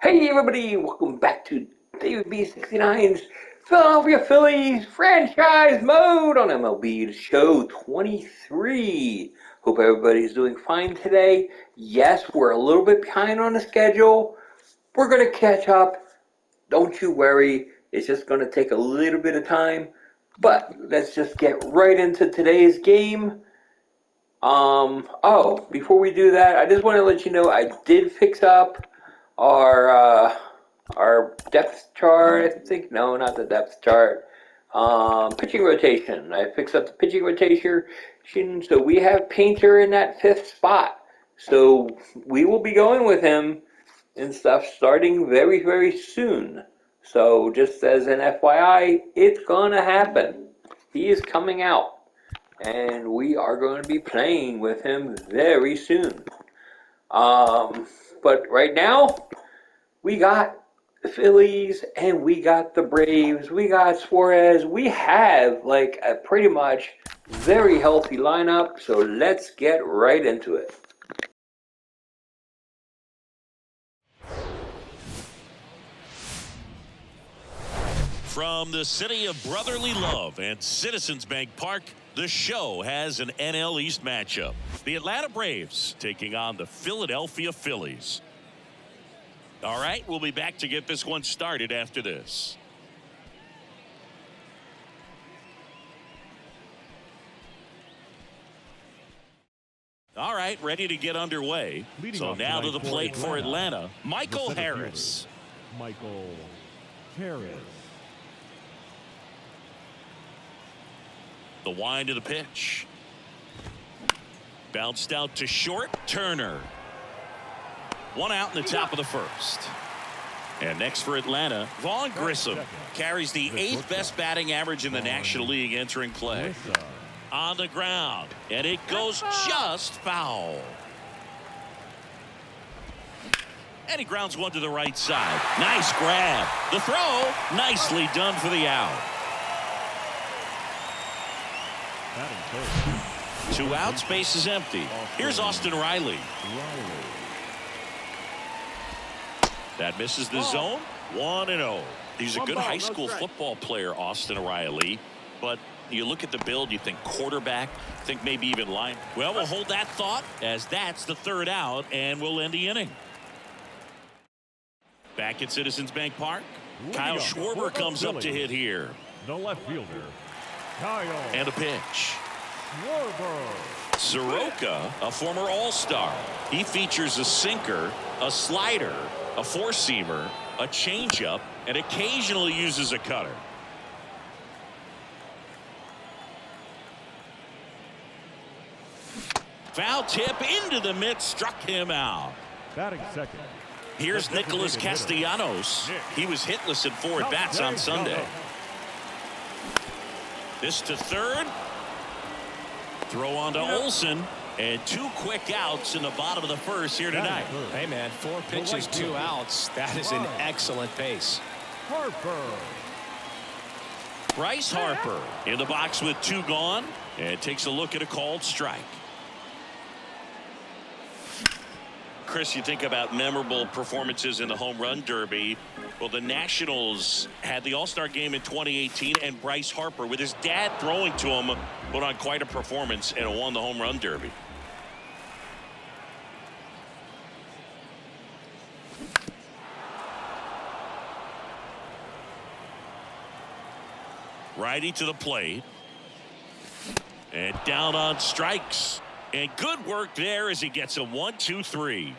Hey everybody, welcome back to David B69's Philadelphia Phillies franchise mode on MLB show 23. Hope everybody's doing fine today. Yes, we're a little bit behind on the schedule. We're going to catch up. Don't you worry. It's just going to take a little bit of time. But let's just get right into today's game. Before we do that, I just want to let you know I did fix up our depth chart. I think no, not the depth chart. Pitching rotation. I fixed up the pitching rotation, so we have Painter in that fifth spot. So we will be going with him and stuff starting very, very soon. So just as an FYI, it's gonna happen. He is coming out, and we are going to be playing with him very soon. But right now, we got the Phillies and we got the Braves. We got Suarez. We have like a pretty much very healthy lineup. So let's get right into it. From the city of brotherly love and Citizens Bank Park, the show has an NL East matchup. The Atlanta Braves taking on the Philadelphia Phillies. All right, we'll be back to get this one started after this. All right, ready to get underway. So now to the plate for Atlanta, Michael Harris. Michael Harris. The wind of the pitch. Bounced out to short. Turner. One out in the top of the first. And next for Atlanta, Vaughn Grissom carries the 8th best batting average in the National League entering play. On the ground, and it goes just foul. And he grounds one to the right side. Nice grab. The throw, nicely done for the out. 2 outs, base is empty. Here's Austin Riley. That misses the zone. 1-0. He's a good high school football player, Austin Riley. But you look at the build, you think quarterback, think maybe even line. Well, we'll hold that thought as that's the 3rd out, and we'll end the inning. Back at Citizens Bank Park, Kyle Schwarber comes up to hit here. The left fielder, Kyle. And a pitch. Schwarber. Soroka, a former All-Star. He features a sinker, a slider, a four-seamer, a changeup, and occasionally uses a cutter. Foul tip into the mitt, struck him out. Batting second. Here's Nicholas Castellanos. He was hitless in 4 at-bats on Sunday. This to third. Throw on to Olsen. And 2 quick outs in the bottom of the first here tonight. Hey, man, 4 pitches, 2 outs. That is an excellent pace. Harper. Bryce Harper in the box with 2 gone. And takes a look at a called strike. Chris, you think about memorable performances in the home run derby. Well, the Nationals had the All-Star game in 2018, and Bryce Harper, with his dad throwing to him, put on quite a performance and won the home run derby. Righty to the plate. And down on strikes. And good work there as he gets a 1-2-3.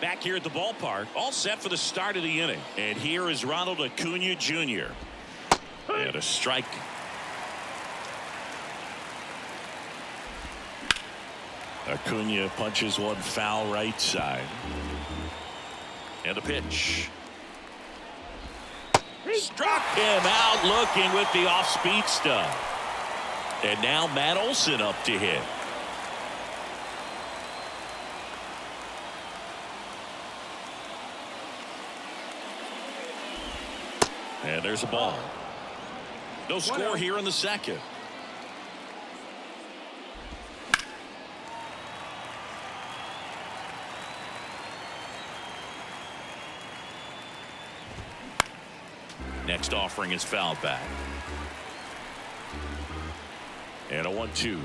Back here at the ballpark, all set for the start of the inning. And here is Ronald Acuna Jr. And a strike. Acuna punches one foul right side. And a pitch. Struck him out looking with the off-speed stuff. And now Matt Olson up to hit. And there's a ball. No score here in the second. next offering is fouled back. And a 1-2.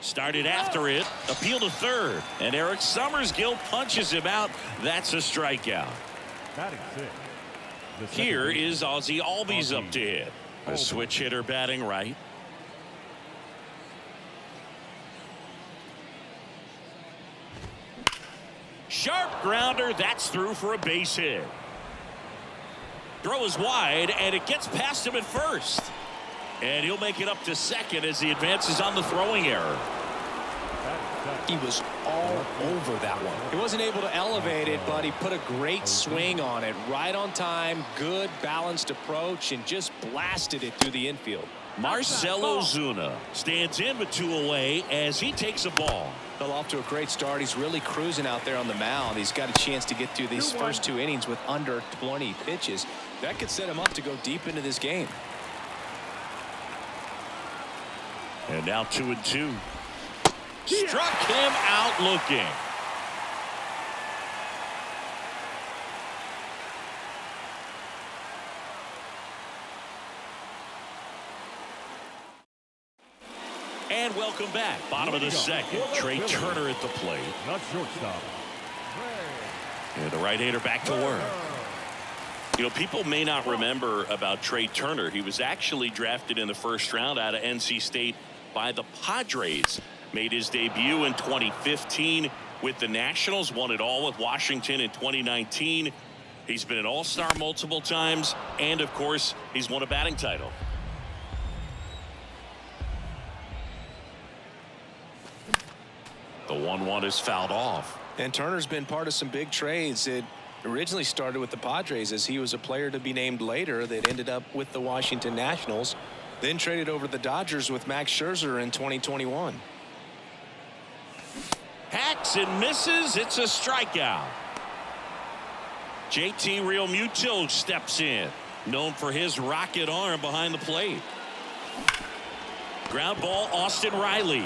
Started after it. Appeal to third. And Eric Summersgill punches him out. That's a strikeout. Batting six. The second Here baseman, is Ozzie Albies up to hit. A switch hitter batting right. Sharp grounder. That's through for a base hit. Throw is wide, and it gets past him at first. And he'll make it up to second as he advances on the throwing error. He was all over that one. He wasn't able to elevate it, but he put a great swing on it. Right on time, good balanced approach, and just blasted it through the infield. Marcell Ozuna stands in with 2 away as he takes a ball. Fell off to a great start. He's really cruising out there on the mound. He's got a chance to get through these first 2 innings with under 20 pitches. That could set him up to go deep into this game. And now 2-2. Struck him out looking. And welcome back. Bottom of the second. Trey Turner at the plate. not shortstop. And the right-hander back to work. You know, people may not remember about Trey Turner. He was actually drafted in the first round out of NC State by the Padres. Made his debut in 2015 with the Nationals. Won it all with Washington in 2019. He's been an all-star multiple times. And, of course, he's won a batting title. The 1-1 is fouled off. And Turner's been part of some big trades. It originally started with the Padres as he was a player to be named later that ended up with the Washington Nationals. Then traded over to the Dodgers with Max Scherzer in 2021. Hacks and misses. It's a strikeout. JT Realmuto steps in. Known for his rocket arm behind the plate. Ground ball, Austin Riley.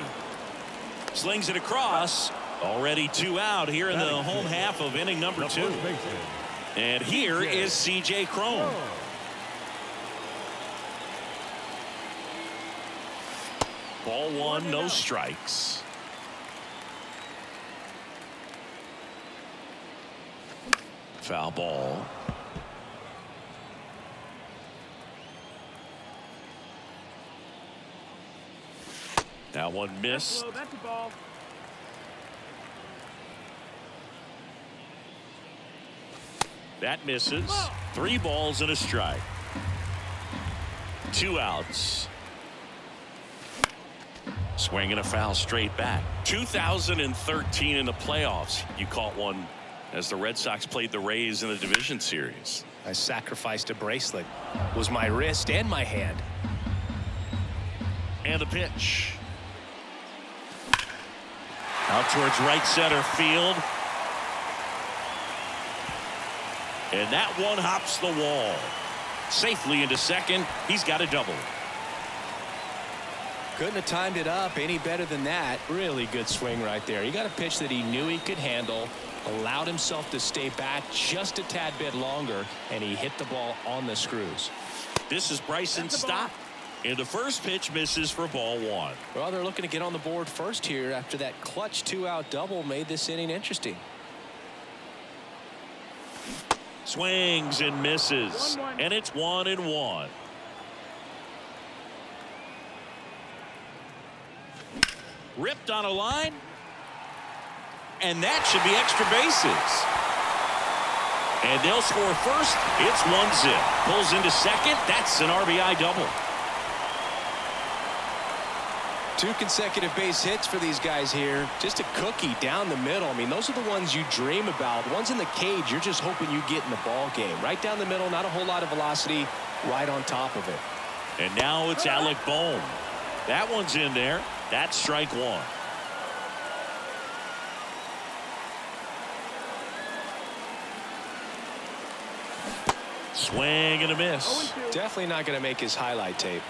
Slings it across. Already 2 out here in the home half of inning number 2. And here is C.J. Cron. Ball 1, no strikes. Foul ball. That one missed. That misses. 3 balls and a strike. 2 outs. Swing and a foul straight back. 2013 in the playoffs. You caught one as the Red Sox played the Rays in the division series. I sacrificed a bracelet. It was my wrist and my hand. And the pitch. Out towards right center field. And that one hops the wall. Safely into second. He's got a double. Couldn't have timed it up any better than that. Really good swing right there. He got a pitch that he knew he could handle. Allowed himself to stay back just a tad bit longer. And he hit the ball on the screws. This is Bryson Stott. And the first pitch misses for ball 1. Well, they're looking to get on the board first here after that clutch 2-out double made this inning interesting. Swings and misses. And it's 1-1. Ripped on a line. And that should be extra bases. And they'll score first. It's 1-zip. Pulls into second. That's an RBI double. 2 consecutive base hits for these guys here. Just a cookie down the middle. I mean, those are the ones you dream about. The ones in the cage, you're just hoping you get in the ball game. Right down the middle, not a whole lot of velocity, right on top of it. And now it's Alec Bohm. That one's in there. That's strike 1. Swing and a miss. Definitely not going to make his highlight tape.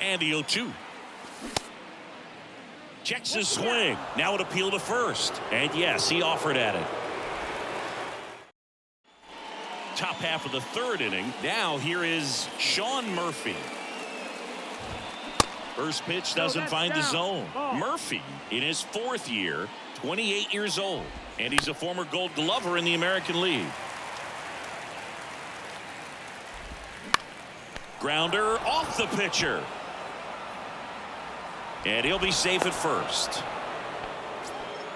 And the 0-2. Checks his swing. Now an appeal to first. And yes, he offered at it. Top half of the third inning. Now here is Sean Murphy. First pitch doesn't find the zone. Murphy in his 4th year, 28 years old. And he's a former Gold Glover in the American League. Grounder off the pitcher. And he'll be safe at first.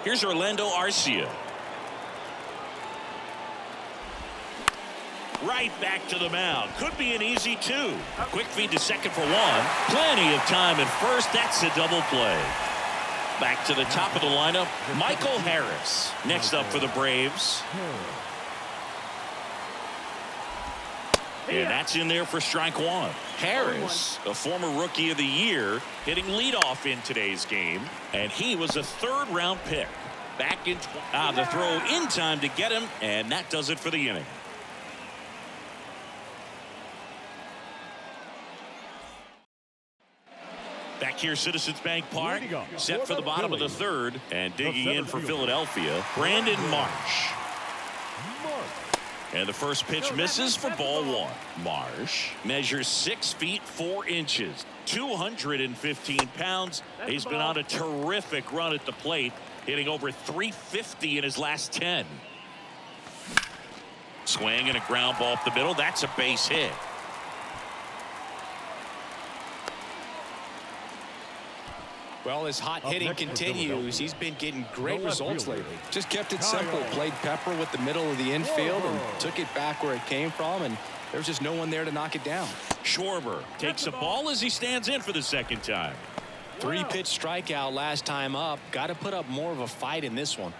Here's Orlando Arcia. Right back to the mound. Could be an easy 2. Quick feed to second for 1. Plenty of time at first. That's a double play. Back to the top of the lineup, Michael Harris. Next up for the Braves. And that's in there for strike 1. Harris, a former Rookie of the Year, hitting leadoff in today's game. And he was a 3rd-round pick. Back in the throw in time to get him, and that does it for the inning. Back here, Citizens Bank Park, set for the bottom of the 3rd, and digging in for Philadelphia, Brandon Marsh. And the first pitch misses for ball 1. Marsh measures 6 feet 4 inches, 215 pounds. He's been on a terrific run at the plate, hitting over 350 in his last 10. Swing and a ground ball up the middle. That's a base hit. Well, his hot hitting continues. He's been getting great results lately. Just kept it simple. Played pepper with the middle of the infield and took it back where it came from, and there's just no one there to knock it down. Schwarber takes a ball as he stands in for the 2nd time. 3-pitch strikeout last time up. Got to put up more of a fight in this one.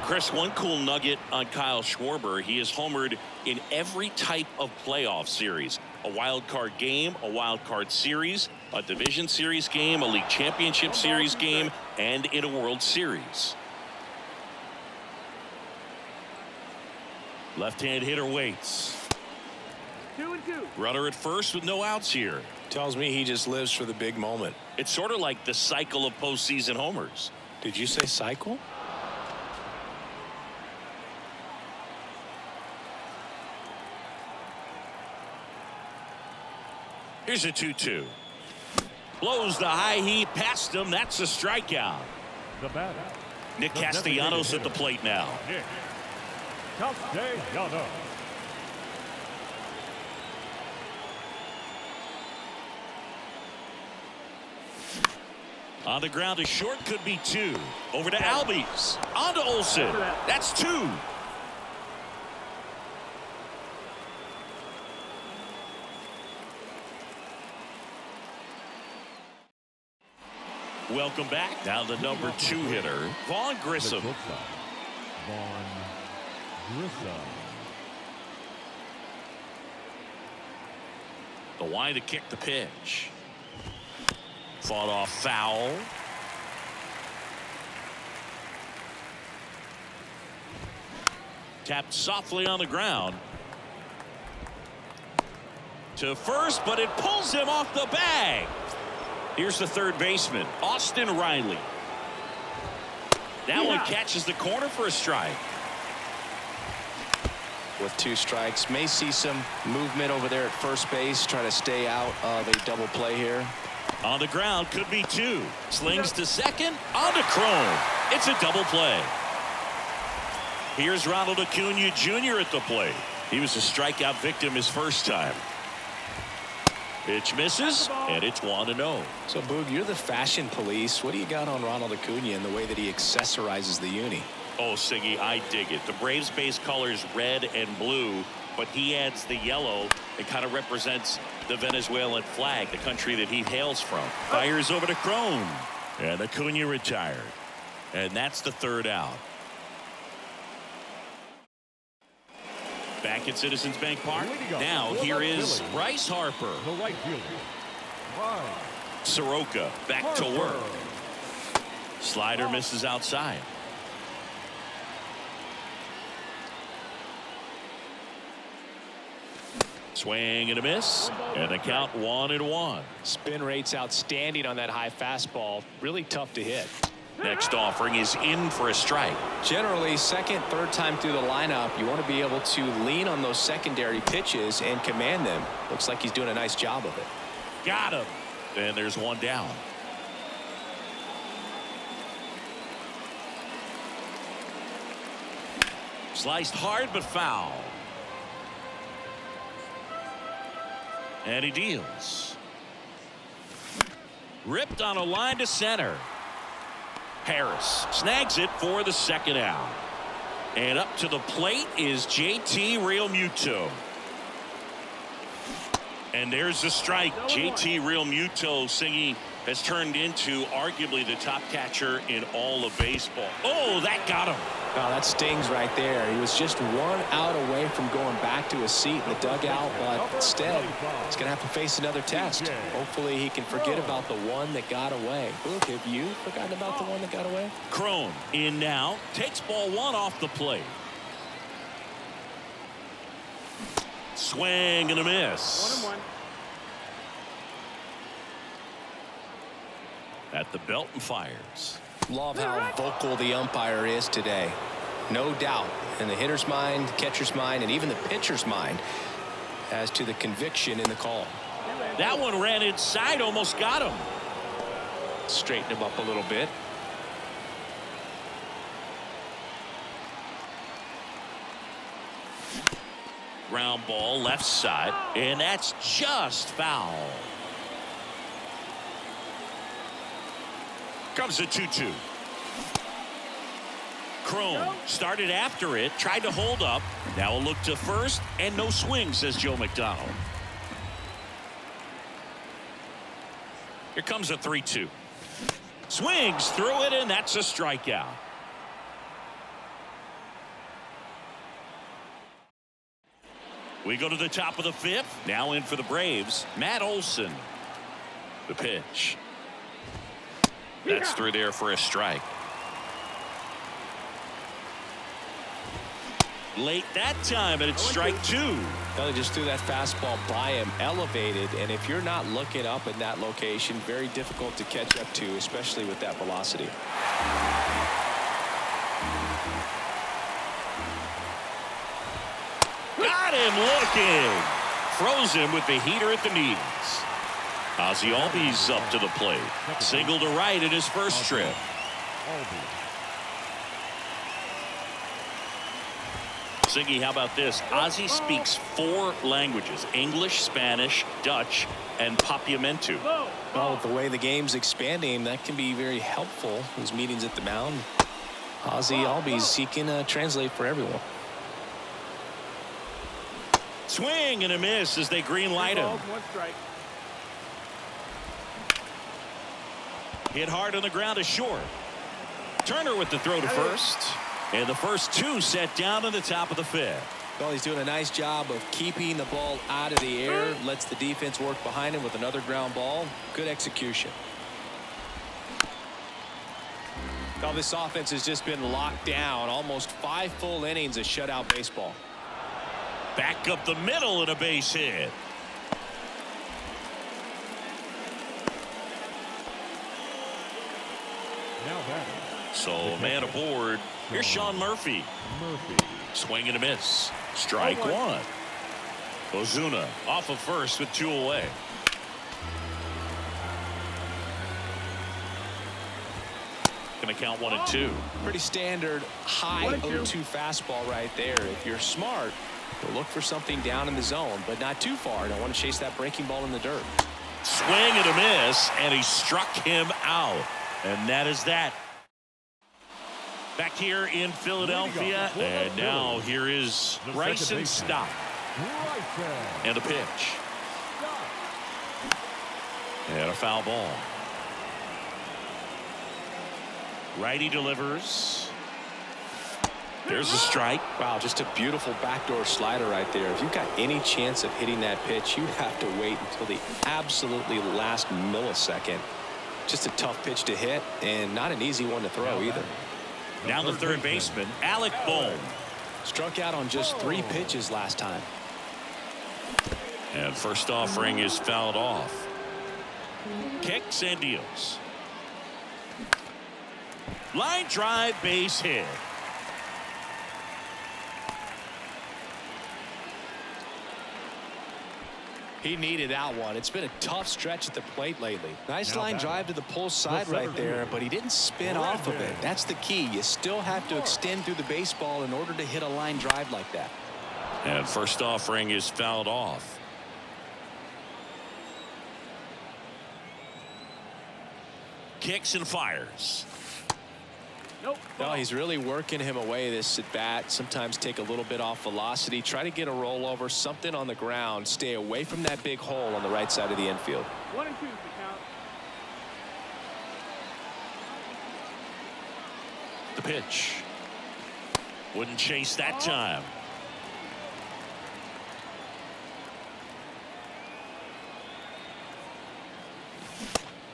Chris, one cool nugget on Kyle Schwarber. He has homered in every type of playoff series. A wild card game, a wild card series, a division series game, a league championship series game, and in a World Series. Left-hand hitter waits. 2-2. Runner at first with no outs here. Tells me he just lives for the big moment. It's sort of like the cycle of postseason homers. Did you say cycle? Here's a 2-2. Blows the high heat past him. That's a strikeout. The batter. Nick Castellanos at the plate now. Nick Castellanos. On the ground, a short, could be 2. Over to Albies. On to Olsen. That's 2. Welcome back. Now the number 2 hitter, Vaughn Grissom. Vaughn Grissom. The line to kick the pitch. Fought off foul. Tapped softly on the ground. To first, but it pulls him off the bag. Here's the 3rd baseman, Austin Riley. That one catches the corner for a strike. With 2 strikes, may see some movement over there at first base. Try to stay out of a double play here. On the ground, could be 2. Slings to second, on to Cron. It's a double play. Here's Ronald Acuna Jr. at the plate. He was a strikeout victim his first time. Pitch misses, and it's 1-0. So, Boog, you're the fashion police. What do you got on Ronald Acuna and the way that he accessorizes the uni? Oh, Siggy, I dig it. The Braves base colors red and blue, but he adds the yellow. It kind of represents the Venezuelan flag, the country that he hails from. Fires over to Cron, and Acuna retired. And that's the 3rd out. Back at Citizens Bank Park. Now here is Bryce Harper. The right fielder. Bryce Soroka back to work. Slider misses outside. Swing and a miss, and the count 1-1. Spin rate's outstanding on that high fastball. Really tough to hit. Next offering is in for a strike. Generally, second, third time through the lineup, you want to be able to lean on those secondary pitches and command them. Looks like he's doing a nice job of it. Got him. And there's one down. Sliced hard but foul. And he deals. Ripped on a line to center. Harris snags it for the second out. And up to the plate is JT Realmuto. And there's the strike. JT Realmuto singing has turned into arguably the top catcher in all of baseball. Oh, that got him. Oh, that stings right there. He was just one out away from going back to his seat in the dugout, but instead he's going to have to face another test. Hopefully he can forget about the one that got away. Look, have you forgotten about the one that got away? Crone in now, takes ball one off the plate. Swing and a miss. 1-1. At the belt and fires. Love how vocal the umpire is today. No doubt in the hitter's mind, catcher's mind, and even the pitcher's mind as to the conviction in the call. That one ran inside, almost got him. Straighten him up a little bit. Ground ball left side, and that's just foul. Comes a 2-2. Crone started after it, tried to hold up. Now a look to first, and no swing, says Joe McDonald. Here comes a 3-2. Swings through it, and that's a strikeout. We go to the top of the fifth. Now in for the Braves, Matt Olson. The pitch. That's through there for a strike. Late that time, and it's strike two. Well, he just threw that fastball by him, elevated, and if you're not looking up in that location, very difficult to catch up to, especially with that velocity. Got him looking. Froze him with the heater at the knees. Ozzie Albies up to the plate. Single to right in his first trip. Ziggy, how about this? Ozzie speaks 4 languages: English, Spanish, Dutch, and Papiamentu. Well, with the way the game's expanding, that can be very helpful. Those meetings at the mound. Ozzie Albies, he can translate for everyone. Swing and a miss as they green light him. Hit hard on the ground is short. Turner with the throw to first. And the first 2 set down in the top of the fifth. Well, he's doing a nice job of keeping the ball out of the air. Lets the defense work behind him with another ground ball. Good execution. Well, this offense has just been locked down. Almost 5 full innings of shutout baseball. Back up the middle and a base hit. Now batting. So a man aboard. Here's Sean Murphy. Swing and a miss. Strike 1. Ozuna off of first with 2 away. Gonna count 1 and 2. Pretty standard high 0-2 fastball right there. If you're smart, you'll look for something down in the zone, but not too far. Don't want to chase that breaking ball in the dirt. Swing and a miss, and he struck him out. And that is that. Back here in Philadelphia, and now here is Bryson Stott. And a pitch. And a foul ball. Righty delivers. There's a strike. Wow, just a beautiful backdoor slider right there. If you've got any chance of hitting that pitch, you have to wait until the absolutely last millisecond. Just a tough pitch to hit, and not an easy one to throw either. Now the third baseman, Alec Bohm. Struck out on just 3 pitches last time. And first offering is fouled off. Kicks and deals. Line drive, base hit. He needed that one. It's been a tough stretch at the plate lately. Nice Now line batting. drive to the pull side right there, but he didn't spin off of it. That's the key. You still have to extend through the baseball in order to hit a line drive like that. And first offering is fouled off. Kicks and fires. No, he's really working him away this at bat. Sometimes take a little bit off velocity. Try to get a rollover, something on the ground. Stay away from that big hole on the right side of the infield. 1 and 2 is the count. The pitch. Wouldn't chase that time.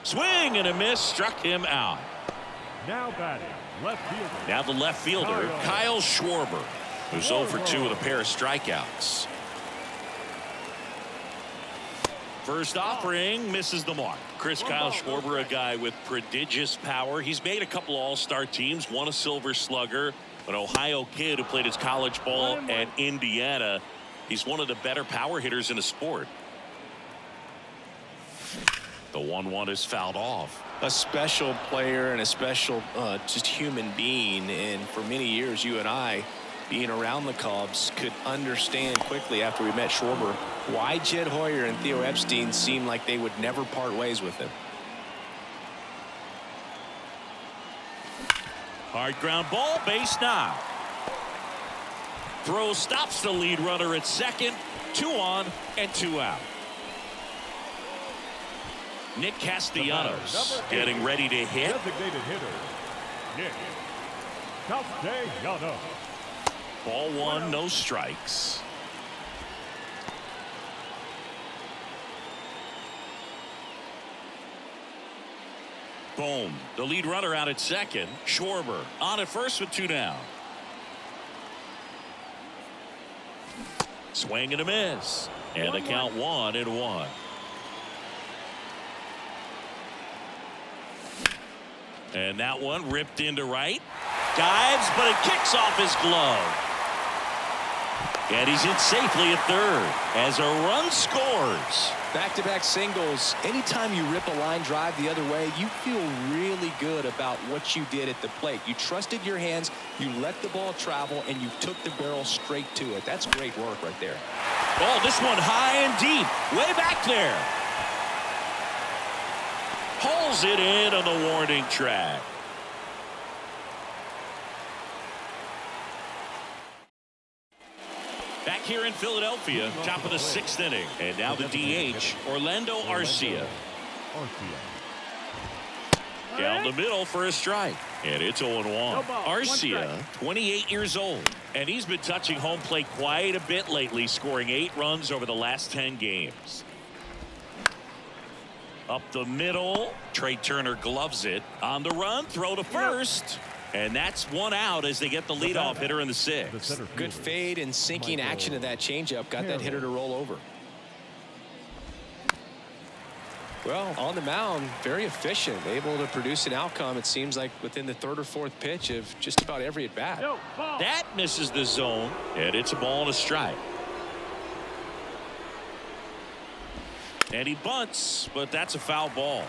Swing and a miss, struck him out. Now batting, left fielder. Now the left fielder, Kyle Schwarber, who's 0 for 2 with a pair of strikeouts. First offering misses the mark. Kyle Schwarber, a guy with prodigious power. He's made a couple all-star teams, won a Silver Slugger, an Ohio kid who played his college ball at Indiana. He's one of the better power hitters in the sport. The 1-1 is fouled off. A special player and a special just human being, and for many years you and I, being around the Cubs, could understand quickly after we met Schwarber why Jed Hoyer and Theo Epstein seemed like they would never part ways with him. Hard ground ball, base now. Throw stops the lead runner at second. 2 on and 2 out. Nick Castellanos getting ready to hit. Designated hitter, Nick Castellanos. Ball 1, no strikes. Boom. The lead runner out at second. Schwarber on at first with 2 down. Swing and a miss. And the count 1-1. And that one ripped into right. Dives, but it kicks off his glove. And he's in safely at third as a run scores. Back-to-back singles. Anytime you rip a line drive the other way, you feel really good about what you did at the plate. You trusted your hands, you let the ball travel, and you took the barrel straight to it. That's great work right there. Oh, this one high and deep, way back there. Pulls it in on the warning track. Back here in Philadelphia, top of the 6th inning. And now the DH, Orlando Arcia. Down the middle for a strike. And it's 0-1. Arcia, 28 years old. And he's been touching home plate quite a bit lately, scoring 8 runs over the last 10 games. Up the middle. Trey Turner gloves it. On the run, throw to first. And that's 1 out as they get the leadoff hitter in the 6th. Good fade and sinking action of that changeup. Got that hitter to roll over. Well, on the mound, very efficient. Able to produce an outcome, it seems like, within the 3rd or 4th pitch of just about every at-bat. That misses the zone. And it's a ball and a strike. And he bunts, but that's a foul ball.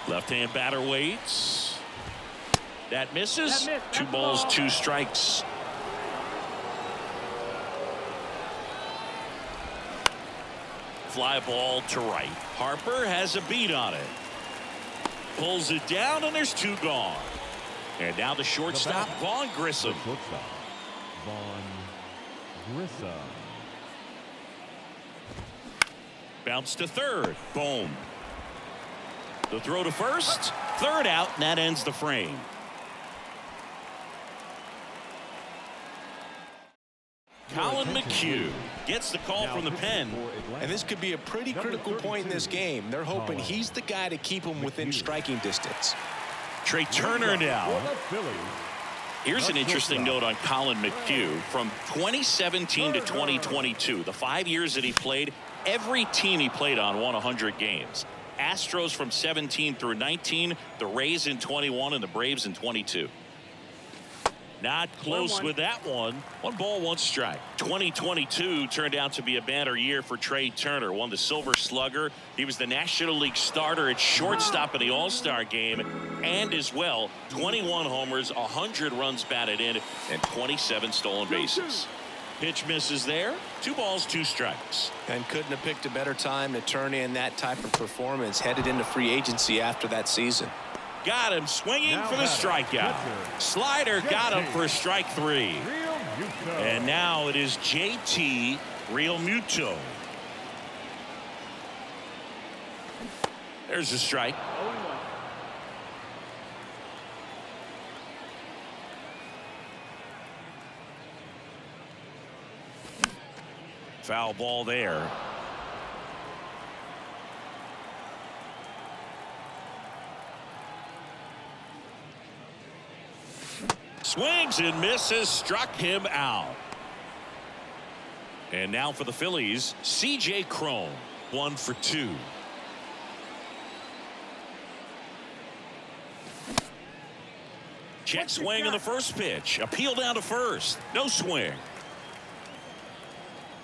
Left-hand batter waits. That misses. 2 balls, 2 strikes. Fly ball to right. Harper has a beat on it. Pulls it down, and there's 2 gone. And now the shortstop, Vaughn Grissom. Bounce to third. Boom. The throw to first. 3rd out, and that ends the frame. Colin McHugh gets the call from the pen. And this could be a pretty critical point in this game. They're hoping he's the guy to keep them within striking distance. Trey Turner now. Here's an interesting note on Colin McHugh. From 2017 to 2022, the 5 years that he played, every team he played on won 100 games. Astros from 17 through 19, the Rays in 21, and the Braves in 22. Not close with that one. 1 ball, 1 strike. 2022 turned out to be a banner year for Trey Turner. Won the Silver Slugger. He was the National League starter at shortstop in the All-Star game. And as well, 21 homers, 100 runs batted in, and 27 stolen bases. Pitch misses there. 2 balls, 2 strikes. And couldn't have picked a better time to turn in that type of performance. Headed into free agency after that season. Got him swinging for the strikeout. Slider got him for strike 3. And now it is JT Realmuto. There's a strike. Foul ball there. Swings and misses, struck him out. And now for the Phillies, C.J. Cron, 1 for 2. Check swing on the first pitch. Appeal down to first. No swing.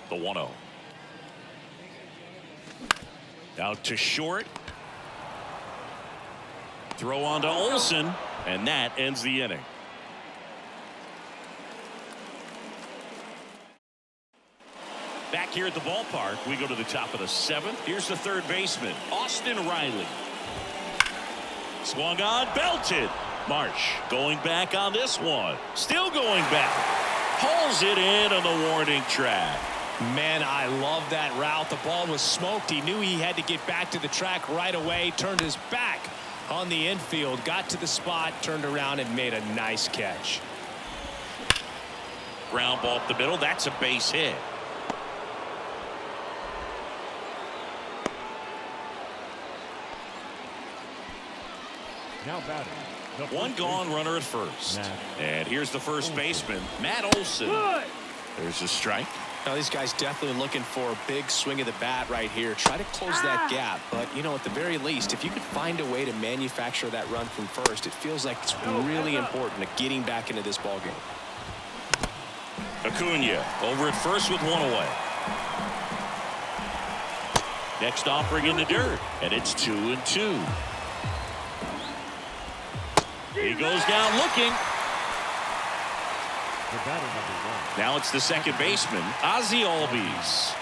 The 1-0. Out to short. Throw on to Olsen, and that ends the inning. Back here at the ballpark, we go to the top of the 7th. Here's the third baseman, Austin Riley. Swung on, belted. Marsh going back on this one. Still going back. Pulls it in on the warning track. Man, I love that route. The ball was smoked. He knew he had to get back to the track right away. Turned his back on the infield. Got to the spot, turned around, and made a nice catch. Ground ball up the middle. That's a base hit. Now batting. 1 gone, runner at first. And here's the first baseman, Matt Olson. There's a strike. Now these guys definitely looking for a big swing of the bat right here. Try to close that gap. But, you know, at the very least, if you could find a way to manufacture that run from first, it feels like it's really important to getting back into this ballgame. Acuna over at first with 1 away. Next offering in the dirt, and it's 2-2. He goes down looking. Now it's the second baseman, Ozzie Albies.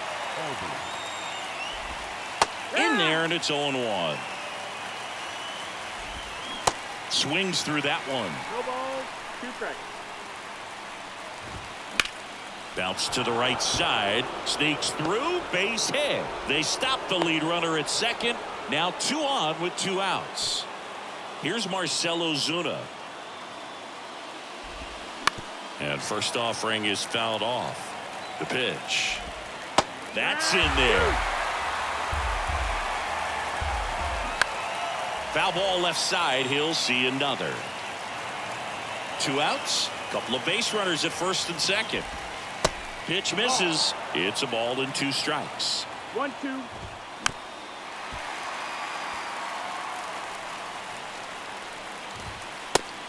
In there, and it's 0-1. Swings through that one. No balls, 2 strikes. Bounce to the right side. Sneaks through. Base hit. They stop the lead runner at second. Now 2 on with 2 outs. Here's Marcell Ozuna. And first offering is fouled off. The pitch. That's in there. Foul ball left side. He'll see another. 2 outs. Couple of base runners at first and second. Pitch misses. It's a ball and 2 strikes. 1-2.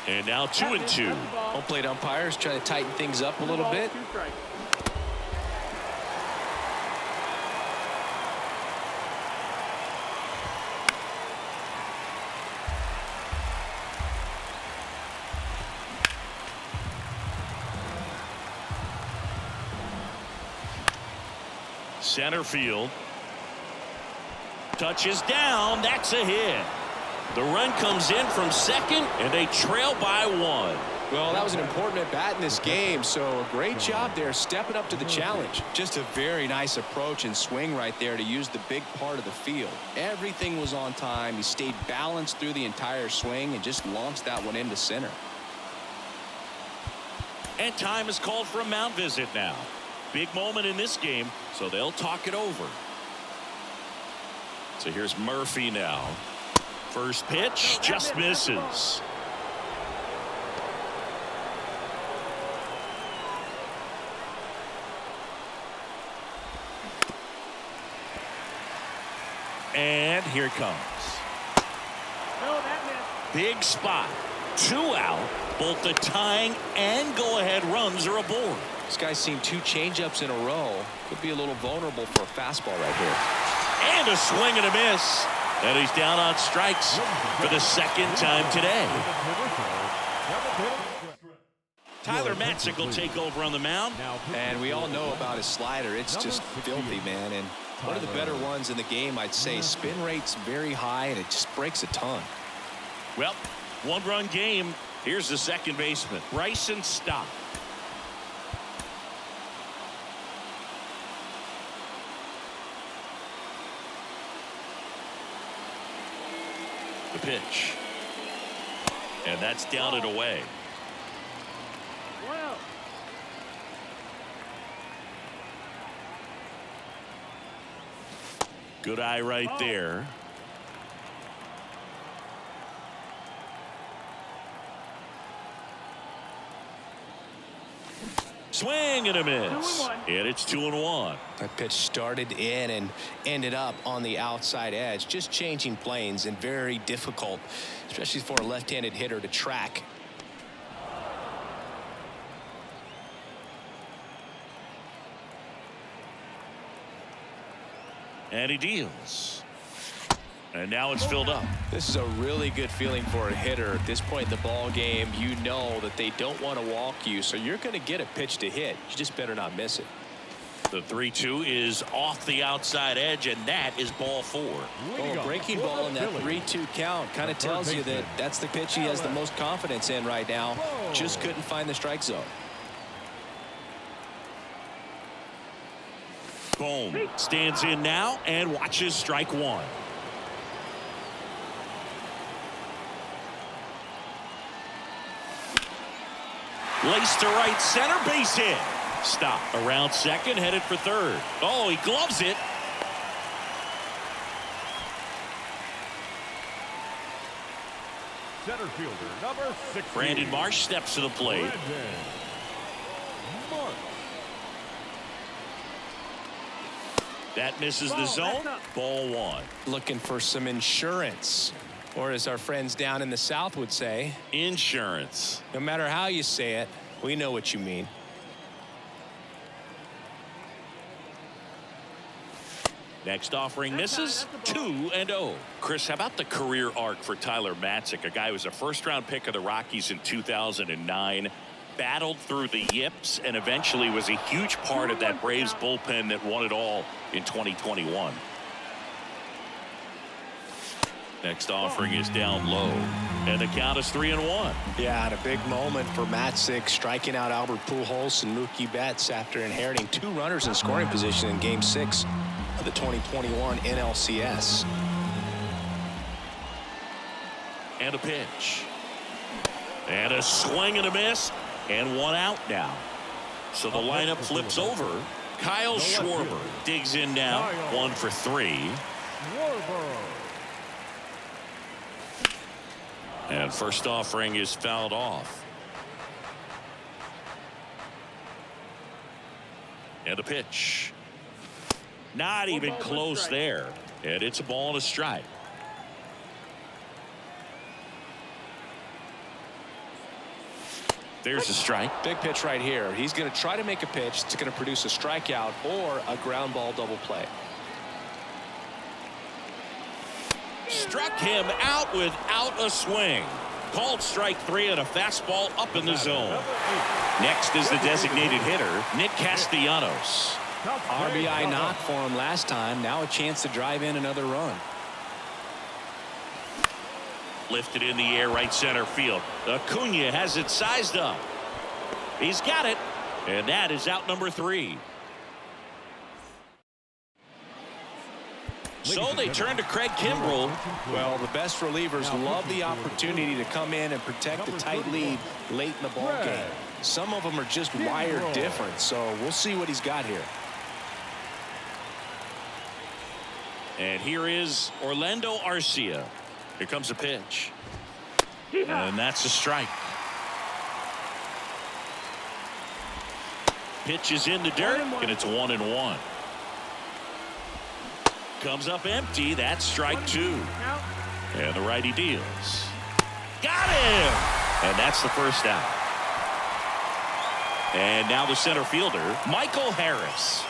And now 2-2. Home plate umpires trying to tighten things up a little bit. 2 strikes. Center field. Touches down. That's a hit. The run comes in from second, and they trail by 1. Well, that was an important at bat in this game, so a great job there stepping up to the challenge. Just a very nice approach and swing right there to use the big part of the field. Everything was on time. He stayed balanced through the entire swing and just launched that one into center. And time is called for a mound visit now. Big moment in this game, so they'll talk it over. So here's Murphy now. First pitch just misses. And here it comes. No, that missed. Big spot. 2 out. Both the tying and go-ahead runs are aboard. This guy's seen 2 changeups in a row. Could be a little vulnerable for a fastball right here. And a swing and a miss. And he's down on strikes for the 2nd time today. Tyler Matzik will take over on the mound. And we all know about his slider. It's just filthy, man. And one of the better ones in the game, I'd say. Spin rate's very high, and it just breaks a ton. Well, 1-run game. Here's the second baseman, Bryson Stott. The pitch. And that's down and away. Wow. Good eye right there. Swing and a miss. 2-1. And it's 2-1. That pitch started in and ended up on the outside edge. Just changing planes and very difficult, especially for a left-handed hitter to track. And he deals. And now it's filled up. This is a really good feeling for a hitter at this point in the ball game. You know that they don't want to walk you, so you're going to get a pitch to hit. You just better not miss it. The 3-2 is off the outside edge, and that is ball 4. Oh, breaking ball in that 3-2 count kind of tells you that that's the pitch he has the most confidence in right now. Just couldn't find the strike zone. Boom. Stands in now and watches strike 1. Laced to right center, base hit. Stop around second, headed for third. Oh, he gloves it. Center fielder, number 6. Brandon Marsh steps to the plate. Marsh. That misses the zone. Ball 1. Looking for some insurance, or as our friends down in the South would say, Insurance. no matter how you say it, we know what you mean. Next offering misses. 2-0. Chris, how about the career arc for Tyler Matzik, a guy who was a first-round pick of the Rockies in 2009, battled through the yips, and eventually was a huge part of that Braves bullpen that won it all in 2021. Next offering is down low, and the count is 3-1. Yeah, and a big moment for Matzik, striking out Albert Pujols and Mookie Betts after inheriting 2 runners in scoring position in Game 6 of the 2021 NLCS. And a pitch. And a swing and a miss, and 1 out now. So the lineup flips over. Kyle Schwarber digs in now, 1 for 3. And first offering is fouled off. And a pitch. Not even close there. And it's a ball and a strike. There's a strike. Big pitch right here. He's going to try to make a pitch that's going to produce a strikeout or a ground ball double play. Struck him out without a swing. Called strike 3 and a fastball up in the zone. Next is the designated hitter, Nick Castellanos. RBI knock for him last time. Now a chance to drive in another run. Lifted in the air, right center field. Acuna has it sized up. He's got it. And that is out number 3. So they turn to Craig Kimbrell. Well, the best relievers love the opportunity to come in and protect the tight lead late in the ball game. Some of them are just wired different, so we'll see what he's got here. And here is Orlando Arcia. Here comes a pitch. And that's a strike. Pitch is in the dirt, and it's 1-1. comes up empty. That's strike 2. And the righty deals. Got him! And that's the first out. And now the center fielder, Michael Harris.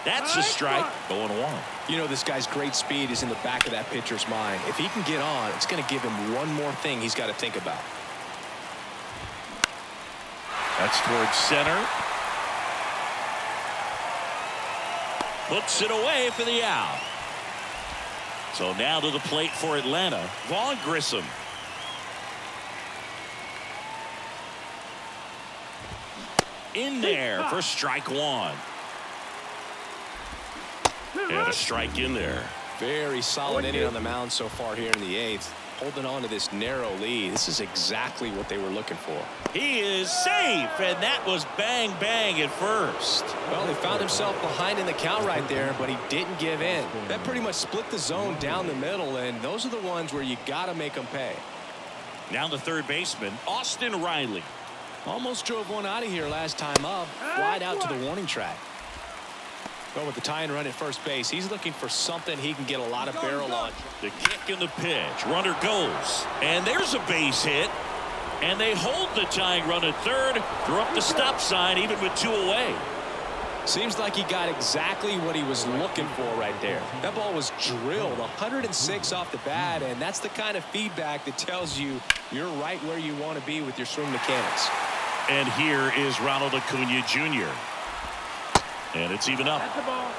That's a strike. Going 1. You know, this guy's great speed is in the back of that pitcher's mind. If he can get on, it's going to give him one more thing he's got to think about. That's towards center. Puts it away for the out. So now to the plate for Atlanta, Vaughn Grissom. In there for strike 1. And a strike in there. Very solid inning on the mound so far here in the 8th. Holding on to this narrow lead. This is exactly what they were looking for. He is safe, and that was bang bang at first. Well, he found himself behind in the count right there, but he didn't give in. That pretty much split the zone down the middle, and those are the ones where you got to make them pay. Now the third baseman, Austin Riley. Almost drove one out of here last time up. Flied out to the warning track. Well, with the tying run at first base, he's looking for something he can get a lot of barrel on. The kick and the pitch. Runner goes. And there's a base hit. And they hold the tying run at third. Throw up the stop sign even with 2 away. Seems like he got exactly what he was looking for right there. That ball was drilled 106 off the bat, and that's the kind of feedback that tells you you're right where you want to be with your swing mechanics. And here is Ronald Acuna Jr. And it's even up. That's the ball.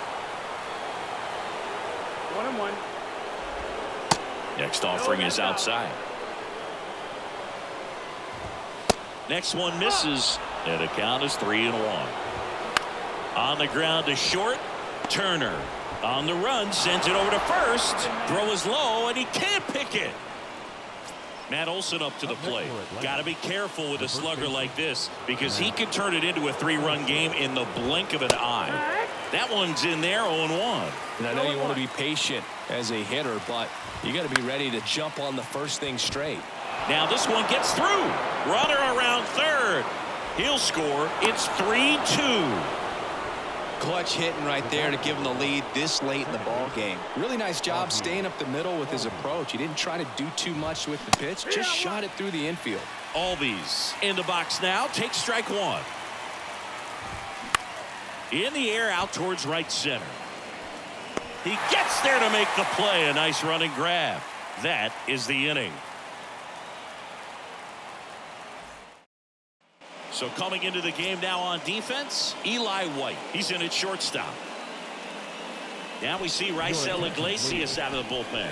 1-1. Next offering is outside. Next one misses. And the count is 3-1. On the ground to short. Turner on the run, sends it over to first. Throw is low, and he can't pick it. Matt Olson up to the plate. Got to be careful with a slugger like this because he can turn it into a 3-run game in the blink of an eye. That one's in there, 0-1. And I know you want to be patient as a hitter, but you got to be ready to jump on the first thing straight. Now this one gets through. Runner around third. He'll score. It's 3-2. Clutch hitting right there to give him the lead this late in the ball game. Really nice job staying up the middle with his approach. He didn't try to do too much with the pitch, just shot it through the infield. Albies in the box now. Takes strike 1. In the air out towards right center. He gets there to make the play. A nice running grab. That is the inning. So coming into the game now on defense, Eli White. He's in at shortstop. Now we see Raisel Iglesias out of the bullpen.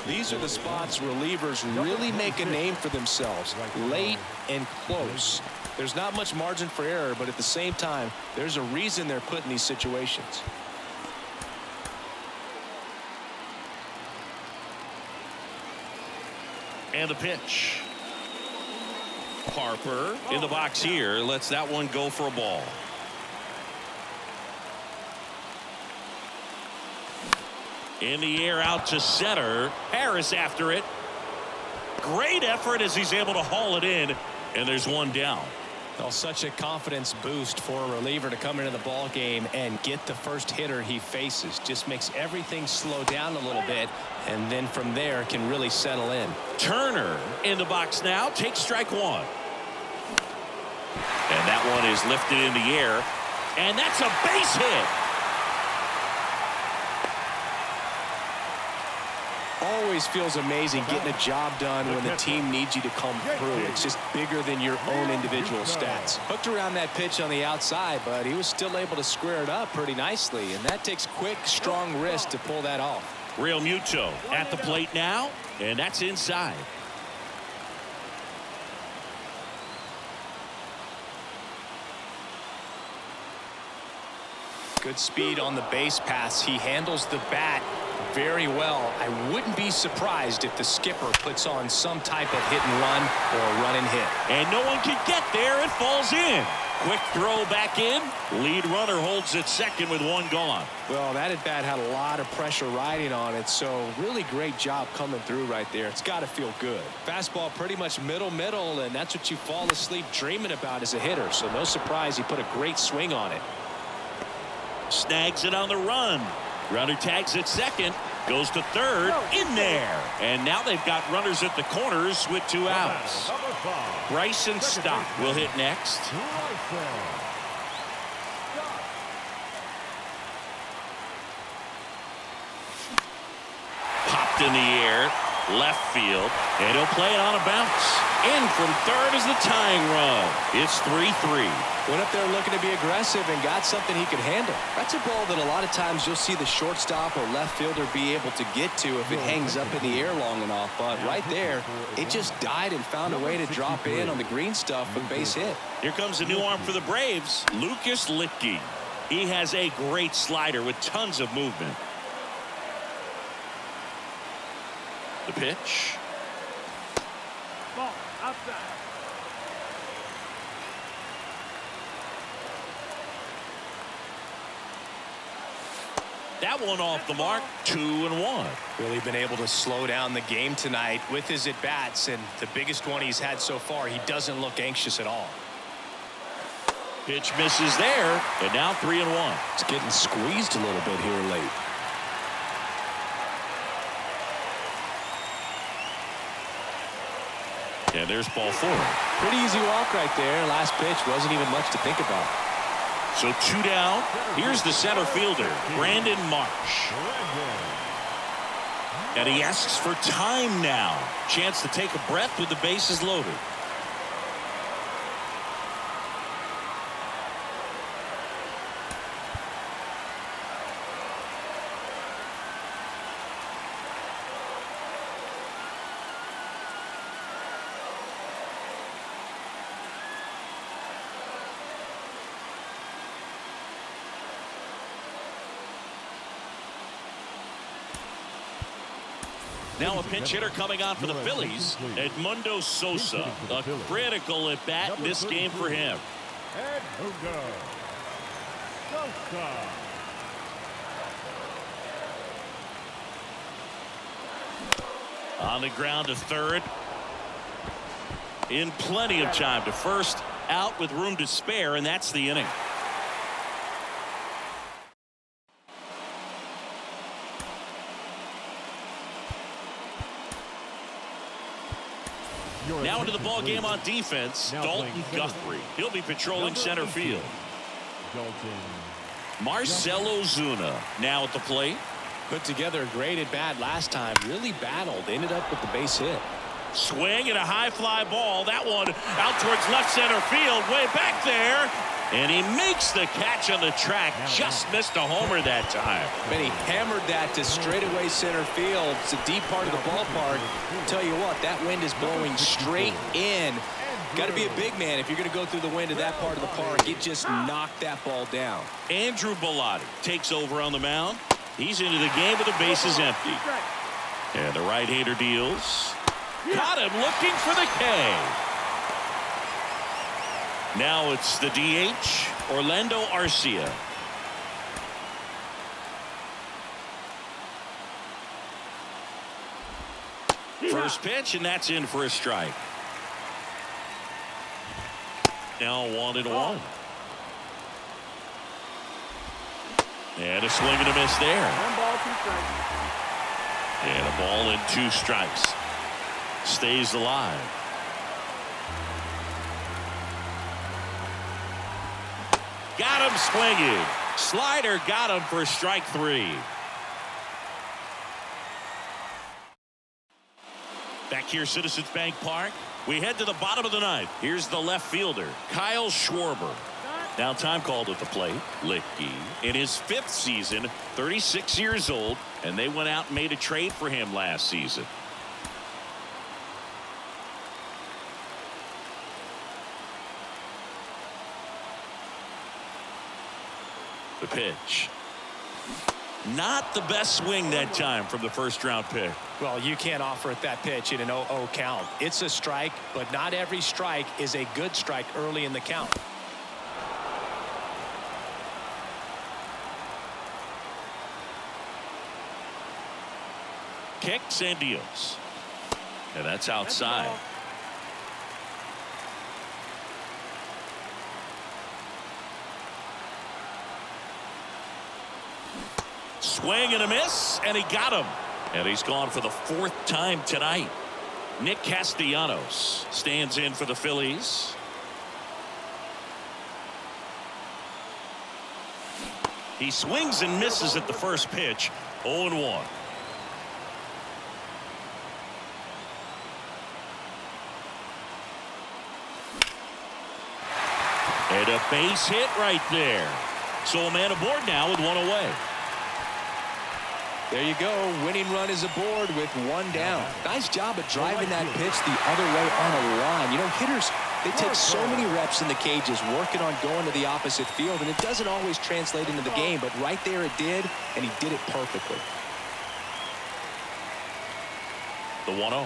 These are the spots relievers really make a name for themselves. Late and close. There's not much margin for error, but at the same time, there's a reason they're put in these situations. And the pitch. Harper in the box here lets that one go for a ball. In the air out to center. Harris after it. Great effort as he's able to haul it in, and there's one down. Well, such a confidence boost for a reliever to come into the ball game and get the first hitter he faces. Just makes everything slow down a little bit, and then from there can really settle in. Turner in the box now. Takes strike 1. And that one is lifted in the air, and that's a base hit. Always feels amazing getting a job done when the team needs you to come through. It's just bigger than your own individual stats. Hooked around that pitch on the outside, but he was still able to square it up pretty nicely, and that takes quick, strong wrist to pull that off. Real Muto at the plate now, and that's inside. Good speed on the base pass. He handles the bat very well. I wouldn't be surprised if the skipper puts on some type of hit and run or run and hit. And no one can get there. It falls in. Quick throw back in. Lead runner holds at second with one gone. Well, that at bat had a lot of pressure riding on it, so really great job coming through right there. It's got to feel good. Fastball pretty much middle, and that's what you fall asleep dreaming about as a hitter, so no surprise he put a great swing on it. Snags it on the run. Runner tags at second, goes to third, in there. And now they've got runners at the corners with 2 outs. Bryson Stott will hit next. Popped in the air, left field, and he'll play it on a bounce. In from third is the tying run. It's 3-3. Went up there looking to be aggressive and got something he could handle. That's a ball that a lot of times you'll see the shortstop or left fielder be able to get to if it hangs up in the air long enough. But right there, it just died and found a way to drop in on the green stuff with base hit. Here comes a new arm for the Braves, Lucas Litke. He has a great slider with tons of movement. The pitch. Ball outside. That one off the mark, 2-1. Really been able to slow down the game tonight with his at-bats, and the biggest one he's had so far, he doesn't look anxious at all. Pitch misses there, and now 3-1. It's getting squeezed a little bit here late. And there's ball 4. Pretty easy walk right there. Last pitch wasn't even much to think about. So 2 down. Here's the center fielder, Brandon Marsh. And he asks for time now. Chance to take a breath with the bases loaded. Now a pinch hitter coming on for the Phillies, Edmundo Sosa. A critical at bat in this game for him. Edmundo Sosa. On the ground to third. In plenty of time to first, out with room to spare, and that's the inning. Now into the ball game on defense, Dalton Guthrie. He'll be patrolling center field. Marcell Ozuna now at the plate. Put together a great at bat last time. Really battled. Ended up with the base hit. Swing and a high fly ball. That one out towards left center field. Way back there. And he makes the catch on the track. Just missed a homer that time. And he hammered that to straightaway center field. It's a deep part of the ballpark. Tell you what, that wind is blowing straight in. Got to be a big man if you're going to go through the wind of that part of the park. It just knocked that ball down. Andrew Bellotti takes over on the mound. He's into the game with the bases empty. And the right-hander deals. Got him looking for the K. Now it's the DH, Orlando Arcia. First pitch, and that's in for a strike. Now 1-1. And a swing and a miss there. 1 ball, 2 strikes. And a ball and 2 strikes. Stays alive. Got him swinging. Slider got him for strike 3. Back here, Citizens Bank Park. We head to the bottom of the 9th. Here's the left fielder, Kyle Schwarber. Now time called at the plate. Litke in his 5th season, 36 years old, and they went out and made a trade for him last season. The pitch. Not the best swing that time from the first-round pick. Well, you can't offer it that pitch in an 0-0 count. It's a strike, but not every strike is a good strike early in the count. Kicks and deals. And that's outside. Swing and a miss, and he got him. And he's gone for the 4th time tonight. Nick Castellanos stands in for the Phillies. He swings and misses at the first pitch. 0-1. And a base hit right there. So a man aboard now with 1 away. There you go. Winning run is aboard with 1 down. Nice job of driving that pitch the other way on a line. You know, hitters, they take so many reps in the cages working on going to the opposite field, and it doesn't always translate into the game, but right there it did, and he did it perfectly. The 1-0.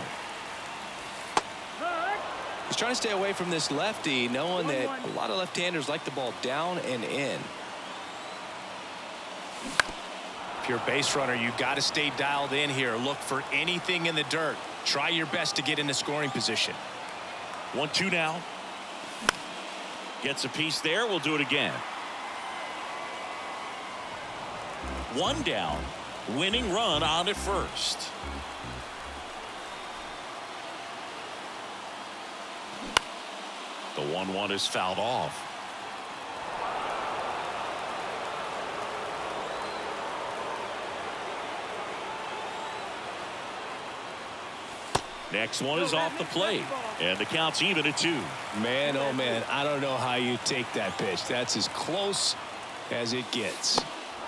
He's trying to stay away from this lefty, knowing that a lot of left-handers like the ball down and in. If you're a base runner, you've got to stay dialed in here. Look for anything in the dirt. Try your best to get into scoring position. 1-2 now. Gets a piece there. We'll do it again. 1 down. Winning run on at first. The 1-1 is fouled off. Next one is off the plate, and the count's even at 2. Man, oh man, I don't know how you take that pitch. That's as close as it gets.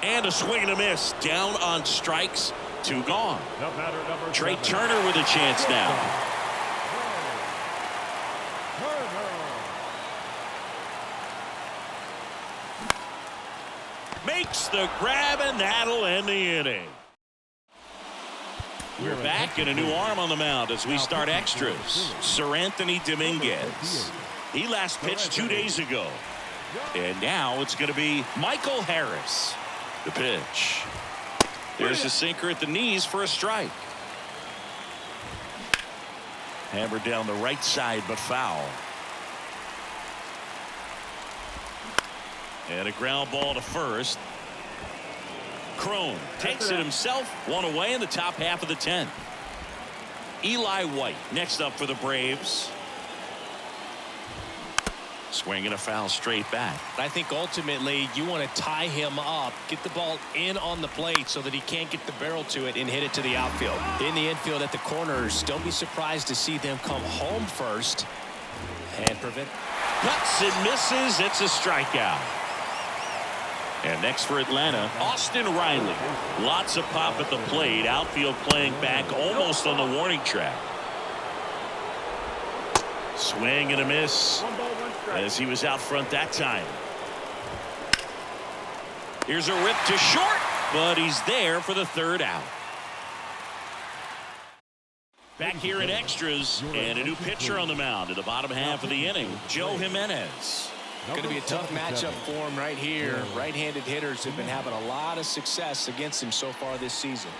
And a swing and a miss. Down on strikes. 2 gone. Trey Turner with a chance now. Makes the grab, and that'll end the inning. We're back in a new arm on the mound as we start extras. Sir Anthony Dominguez. He last pitched 2 days ago. And now it's going to be Michael Harris. The pitch. There's a sinker at the knees for a strike. Hammered down the right side, but foul. And a ground ball to first. Crone takes it himself. 1 away in the top half of the 10th. Eli White next up for the Braves. Swinging a foul straight back. I think ultimately you want to tie him up, get the ball in on the plate so that he can't get the barrel to it and hit it to the outfield. In the infield at the corners, don't be surprised to see them come home first and prevent. Cuts and misses. It's a strikeout. And next for Atlanta, Austin Riley. Lots of pop at the plate. Outfield playing back almost on the warning track. Swing and a miss as he was out front that time. Here's a rip to short, but he's there for the 3rd out. Back here in extras, and a new pitcher on the mound in the bottom half of the inning, Joe Jimenez. Going to be a tough matchup for him right here. Right-handed hitters have been having a lot of success against him so far this season.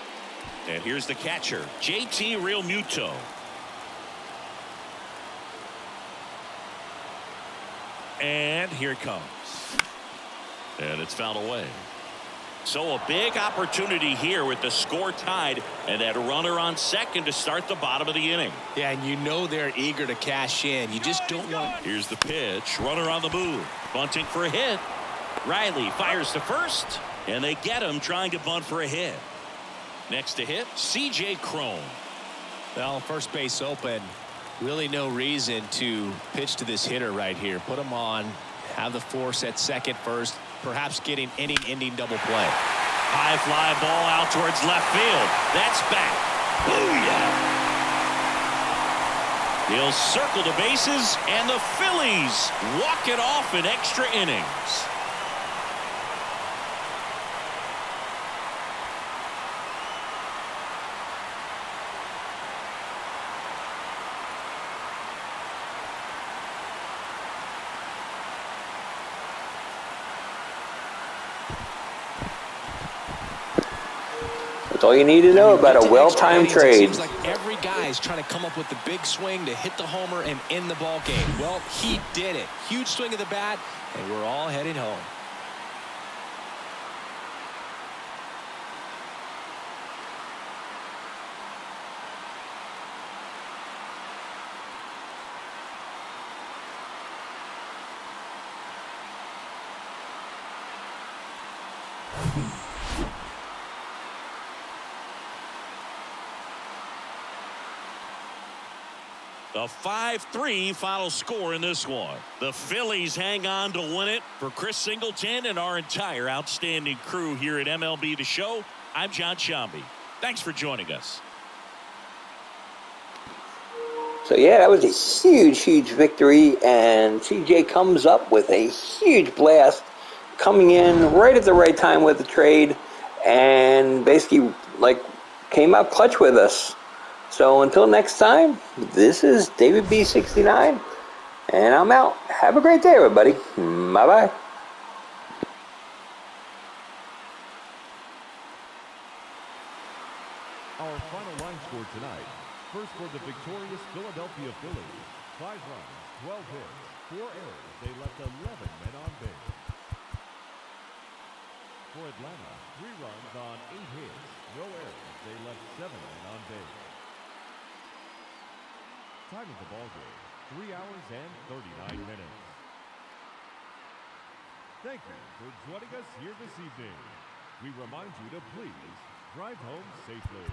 And here's the catcher, JT Realmuto. And here it comes. And it's fouled away. So a big opportunity here with the score tied and that runner on second to start the bottom of the inning. Yeah, and you know they're eager to cash in. You just don't want. Here's the pitch. Runner on the move. Bunting for a hit. Riley fires to first, and they get him trying to bunt for a hit. Next to hit, C.J. Crone. Well, first base open. Really no reason to pitch to this hitter right here. Put him on. Have the force at second first. Perhaps getting inning-ending double play. High fly ball out towards left field. That's back. Booyah! He'll circle the bases, and the Phillies walk it off in extra innings. That's all you need to know about a well-timed trade. It seems like every guy is trying to come up with the big swing to hit the homer and end the ball game. Well, he did it. Huge swing of the bat, and we're all headed home. A 5-3 final score in this one. The Phillies hang on to win it. For Chris Singleton and our entire outstanding crew here at MLB The Show, I'm John Shambi. Thanks for joining us. So yeah, that was a huge victory, and CJ comes up with a huge blast, coming in right at the right time with the trade, and basically like came out clutch with us. So until next time, this is David B69, and I'm out. Have a great day, everybody. Bye-bye. Our final line score tonight. First for the victorious Philadelphia Phillies. 5 runs, 12 hits, 4 errors. They left 11 men on base. For Atlanta, 3 runs on 8 hits, no errors. They left 7 men on base. Time of the ball game, 3 hours and 39 minutes. Thank you for joining us here this evening. We remind you to please drive home safely.